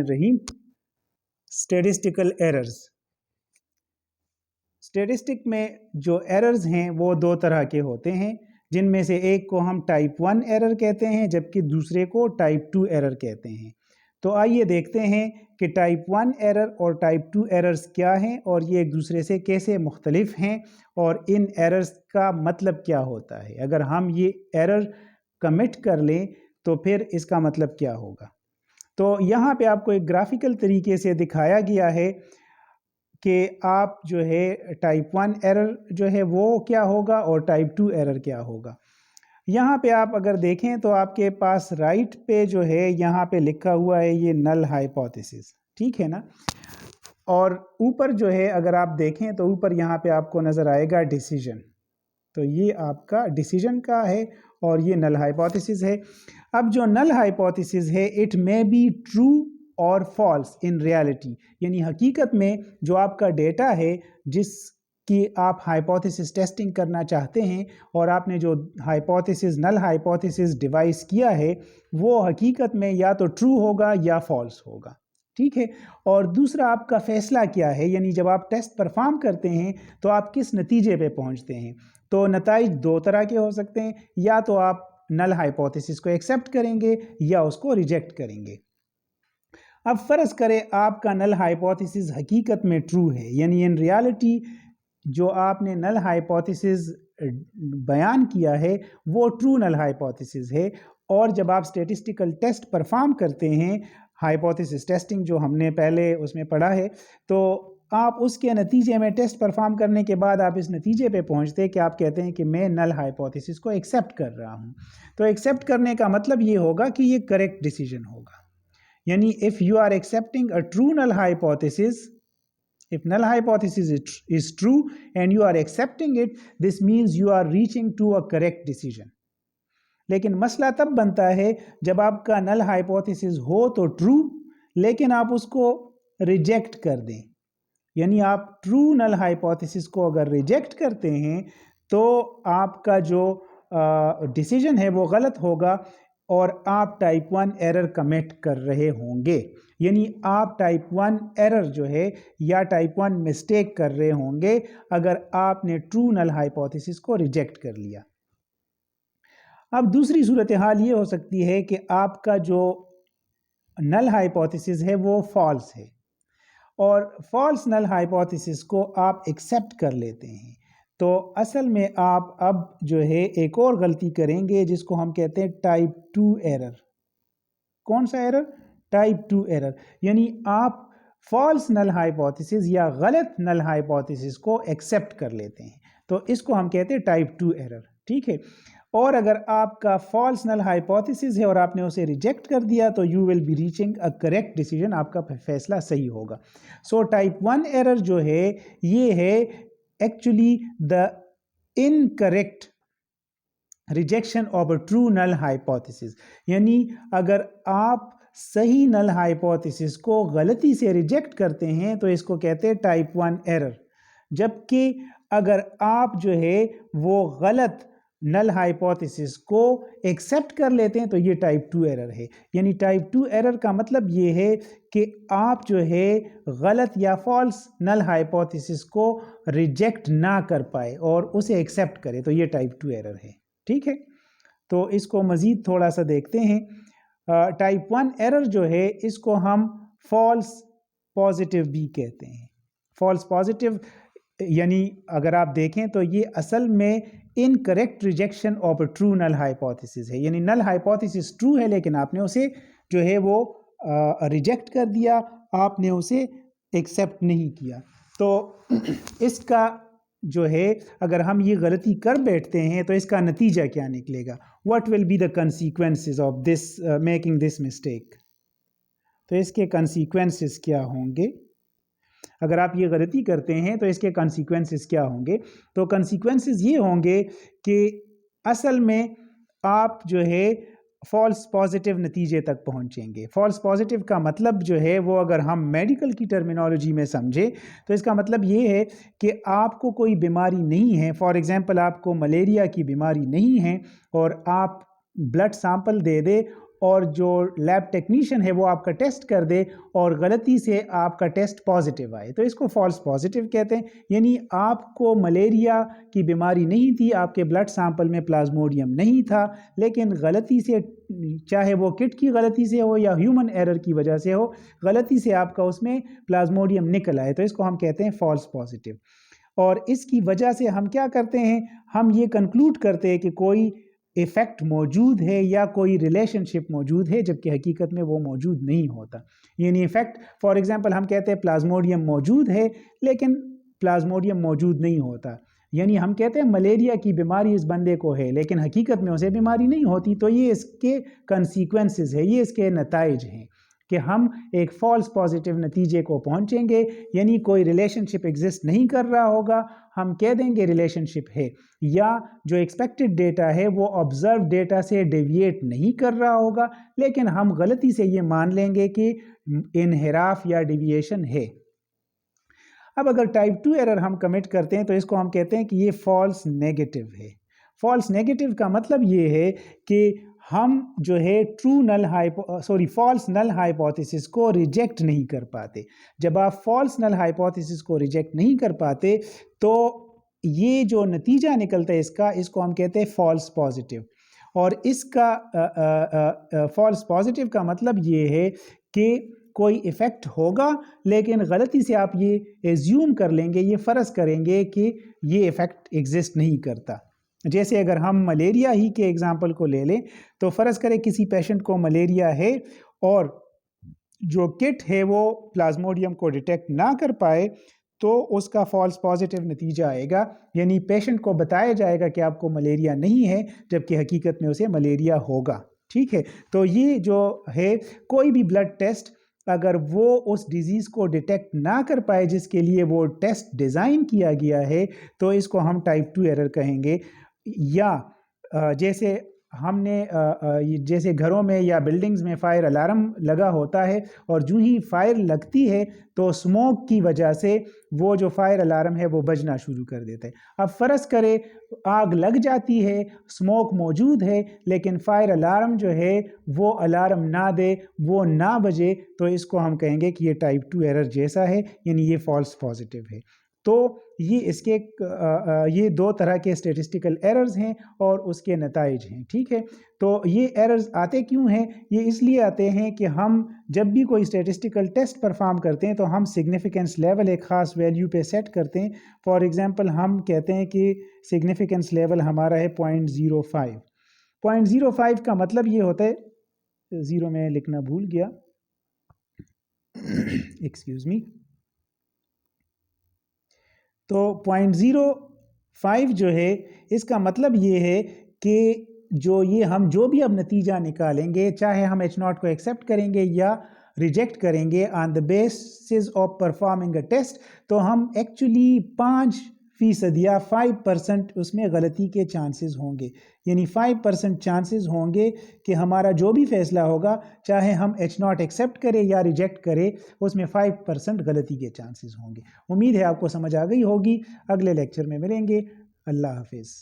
रहीम। Statistical errors. Statistic में जो errors हैं वो दो तरह के होते हैं, जिनमें से एक को हम टाइप 1 एरर कहते हैं जबकि दूसरे को टाइप 2 एरर कहते हैं। तो आइए देखते हैं कि टाइप 1 एरर और टाइप 2 एरर्स क्या हैं और ये एक दूसरे से कैसे मुख्तलिफ हैं और इन एरर्स का मतलब क्या होता है। अगर हम ये एरर कमिट कर लें तो फिर इसका मतलब क्या होगा। तो यहाँ पे आपको एक ग्राफिकल तरीके से दिखाया गया है कि आप जो है टाइप 1 एरर जो है वो क्या होगा और टाइप 2 एरर क्या होगा। यहाँ पे आप अगर देखें तो आपके पास राइट पे जो है यहाँ पे लिखा हुआ है ये नल हाइपोथेसिस, ठीक है ना। और ऊपर जो है अगर आप देखें तो ऊपर यहाँ पे आपको नज़र आएगा डिसीजन, तो ये आपका डिसीजन का है और ये नल हाइपोथेसिस है। अब जो नल हाइपोथेसिस है इट मे बी ट्रू और फॉल्स इन रियलिटी, यानी हकीकत में जो आपका डेटा है जिसकी आप हाइपोथेसिस टेस्टिंग करना चाहते हैं और आपने जो हाइपोथेसिस नल हाइपोथेसिस डिवाइस किया है वो हकीकत में या तो ट्रू होगा या फॉल्स होगा, ठीक है। और दूसरा आपका फैसला क्या है, यानी जब आप टेस्ट परफॉर्म करते हैं तो आप किस नतीजे पे पहुंचते हैं। तो नताइज दो तरह के हो सकते हैं, या तो आप नल हाइपोथेसिस को एक्सेप्ट करेंगे या उसको रिजेक्ट करेंगे। अब फर्ज करें आपका नल हाइपोथेसिस हकीकत में ट्रू है, यानी इन रियलिटी जो आपने नल हाइपोथेसिस बयान किया है वो ट्रू नल हाइपोथेसिस है। और जब आप स्टैटिस्टिकल टेस्ट परफॉर्म करते हैं, हाइपोथेसिस टेस्टिंग जो हमने पहले उसमें पढ़ा है, तो आप उसके नतीजे में टेस्ट परफॉर्म करने के बाद आप इस नतीजे पे पहुंचते हैं कि आप कहते हैं कि मैं नल हाइपोथेसिस को एक्सेप्ट कर रहा हूं। तो एक्सेप्ट करने का मतलब ये होगा कि ये करेक्ट डिसीजन होगा, यानी if you are accepting a true null hypothesis, if null hypothesis is true and you are accepting it, this means you are reaching to a correct decision। लेकिन मसला तब बनता है जब आपका नल हाइपोथेसिस हो तो ट्रू, लेकिन आप उसको रिजेक्ट कर दें, यानी आप ट्रू नल हाइपोथेसिस को अगर रिजेक्ट करते हैं तो आपका जो डिसीजन है वो गलत होगा और आप टाइप 1 एरर कमिट कर रहे होंगे, यानी आप टाइप 1 एरर जो है या टाइप 1 मिस्टेक कर रहे होंगे अगर आपने ट्रू नल हाइपोथेसिस को रिजेक्ट कर लिया। अब दूसरी सूरत हाल ये हो सकती है कि आपका जो नल हाइपोथेसिस है वो फॉल्स है और फॉल्स नल हाइपोथेसिस को आप एक्सेप्ट कर लेते हैं, तो असल में आप अब जो है एक और गलती करेंगे जिसको हम कहते हैं टाइप 2 एरर। कौन सा एरर? टाइप 2 एरर, यानी आप फॉल्स नल हाइपोथेसिस या गलत नल हाइपोथेसिस को एक्सेप्ट कर लेते हैं, तो इसको हम कहते हैं टाइप 2 एरर, ठीक है। और अगर आपका फॉल्स नल हाइपोथेसिस है और आपने उसे रिजेक्ट कर दिया तो you will be reaching a correct decision, आपका फैसला सही होगा। सो टाइप 1 एरर जो है ये है actually the incorrect rejection of a true null hypothesis, यानी अगर आप सही नल हाइपोथेसिस को गलती से रिजेक्ट करते हैं तो इसको कहते हैं टाइप 1 एरर, जबकि अगर आप जो है वो गलत नल हाइपोथेसिस को एक्सेप्ट कर लेते हैं तो ये टाइप 2 एरर है। यानी टाइप 2 एरर का मतलब ये है कि आप जो है गलत या फॉल्स नल हाइपोथेसिस को रिजेक्ट ना कर पाए और उसे एक्सेप्ट करें, तो ये टाइप 2 एरर है, ठीक है। तो इसको मज़ीद थोड़ा सा देखते हैं। टाइप 1 एरर जो है इसको हम फॉल्स पॉजिटिव भी कहते हैं। फॉल्स पॉजिटिव यानी अगर आप देखें तो ये असल में incorrect rejection of a true null hypothesis है, यानी नल हाइपोथेसिस ट्रू है लेकिन आपने उसे जो है वो रिजेक्ट कर दिया, आपने उसे एक्सेप्ट नहीं किया। तो इसका जो है अगर हम ये गलती कर बैठते हैं तो इसका नतीजा क्या निकलेगा, what will be the consequences of this making this mistake. तो इसके कंसीक्वेंसेस क्या होंगे, अगर आप ये गलती करते हैं तो इसके कंसीक्वेंसेस क्या होंगे। तो कंसीक्वेंसेस ये होंगे कि असल में आप जो है फॉल्स पॉजिटिव नतीजे तक पहुंचेंगे। फॉल्स पॉजिटिव का मतलब जो है वो अगर हम मेडिकल की टर्मिनोलॉजी में समझें तो इसका मतलब ये है कि आपको कोई बीमारी नहीं है, फॉर एग्जांपल आपको मलेरिया की बीमारी नहीं है और आप ब्लड सैंपल दे दे और जो लैब टेक्नीशियन है वो आपका टेस्ट कर दे और गलती से आपका टेस्ट पॉजिटिव आए, तो इसको फॉल्स पॉजिटिव कहते हैं। यानी आपको मलेरिया की बीमारी नहीं थी, आपके ब्लड सैंपल में प्लाज्मोडियम नहीं था, लेकिन गलती से, चाहे वो किट की गलती से हो या ह्यूमन एरर की वजह से हो, गलती से आपका उसमें प्लाज्मोडियम निकल आए, तो इसको हम कहते हैं फॉल्स पॉजिटिव। और इसकी वजह से हम क्या करते हैं, हम ये कंक्लूड करते हैं कि कोई इफ़ेक्ट मौजूद है या कोई रिलेशनशिप मौजूद है, जबकि हकीकत में वो मौजूद नहीं होता। यानी इफ़ेक्ट, फॉर एग्जांपल हम कहते हैं प्लाज्मोडियम मौजूद है, लेकिन प्लाज्मोडियम मौजूद नहीं होता। यानी हम कहते हैं मलेरिया की बीमारी इस बंदे को है, लेकिन हकीकत में उसे बीमारी नहीं होती। तो ये इसके कंसीक्वेंसेस है, ये इसके नताइज हैं कि हम एक फॉल्स पॉजिटिव नतीजे को पहुंचेंगे। यानी कोई रिलेशनशिप एग्जिस्ट नहीं कर रहा होगा, हम कह देंगे रिलेशनशिप है, या जो एक्सपेक्टेड डेटा है वो ऑब्जर्व डेटा से डेविएट नहीं कर रहा होगा, लेकिन हम गलती से ये मान लेंगे कि इनहिराफ या डेविएशन है। अब अगर टाइप 2 एरर हम कमिट करते हैं तो इसको हम कहते हैं कि ये फॉल्स नेगेटिव है। फॉल्स नेगेटिव का मतलब ये है कि हम जो है फॉल्स नल हाइपोथेसिस को रिजेक्ट नहीं कर पाते। जब आप फॉल्स नल हाइपोथेसिस को रिजेक्ट नहीं कर पाते तो ये जो नतीजा निकलता है इसको हम कहते हैं फॉल्स पॉजिटिव। और इसका फॉल्स पॉजिटिव का मतलब ये है कि कोई इफ़ेक्ट होगा, लेकिन गलती से आप ये एज्यूम कर लेंगे, ये फ़र्ज़ करेंगे कि ये इफ़ेक्ट एग्जिस्ट नहीं करता। जैसे अगर हम मलेरिया ही के एग्जांपल को ले लें, तो फ़र्ज़ करें किसी पेशेंट को मलेरिया है और जो किट है वो प्लाज्मोडियम को डिटेक्ट ना कर पाए, तो उसका फॉल्स पॉजिटिव नतीजा आएगा। यानी पेशेंट को बताया जाएगा कि आपको मलेरिया नहीं है, जबकि हकीकत में उसे मलेरिया होगा। ठीक है, तो ये जो है, कोई भी ब्लड टेस्ट अगर वो उस डिज़ीज़ को डिटेक्ट ना कर पाए जिसके लिए वो टेस्ट डिज़ाइन किया गया है, तो इसको हम टाइप 2 एरर कहेंगे। या जैसे हमने जैसे घरों में या बिल्डिंग्स में फायर अलार्म लगा होता है, और जो ही फायर लगती है तो स्मोक की वजह से वो जो फायर अलार्म है वो बजना शुरू कर देता है। अब फ़र्ज़ करें आग लग जाती है, स्मोक मौजूद है, लेकिन फायर अलार्म जो है वो अलार्म ना दे, वो ना बजे, तो इसको हम कहेंगे कि ये टाइप 2 एरर जैसा है, यानी ये फॉल्स पॉजिटिव है। तो ये दो तरह के स्टेटिस्टिकल एरर्स हैं और उसके नताइज हैं। ठीक है, तो ये एरर्स आते क्यों हैं? ये इसलिए आते हैं कि हम जब भी कोई स्टेटिस्टिकल टेस्ट परफॉर्म करते हैं तो हम सिग्निफिकेंस लेवल एक ख़ास वैल्यू पे सेट करते हैं। फॉर एग्जांपल हम कहते हैं कि सिग्निफिकेंस लेवल हमारा है 0.05। 0.05 का मतलब ये होता है, ज़ीरो में लिखना भूल गया, एक्सक्यूज़ मी। तो 0.05 जो है, इसका मतलब ये है कि हम जो भी अब नतीजा निकालेंगे, चाहे हम H0 को एक्सेप्ट करेंगे या रिजेक्ट करेंगे on the basis of performing a test, तो हम एक्चुअली 5% या 5% उसमें गलती के चांसेस होंगे। यानी 5% चांसेस होंगे कि हमारा जो भी फैसला होगा, चाहे हम H0 एक्सेप्ट करें या रिजेक्ट करें, उसमें 5% गलती के चांसेस होंगे। उम्मीद है आपको समझ आ गई होगी। अगले लेक्चर में मिलेंगे। अल्लाह हाफिज़।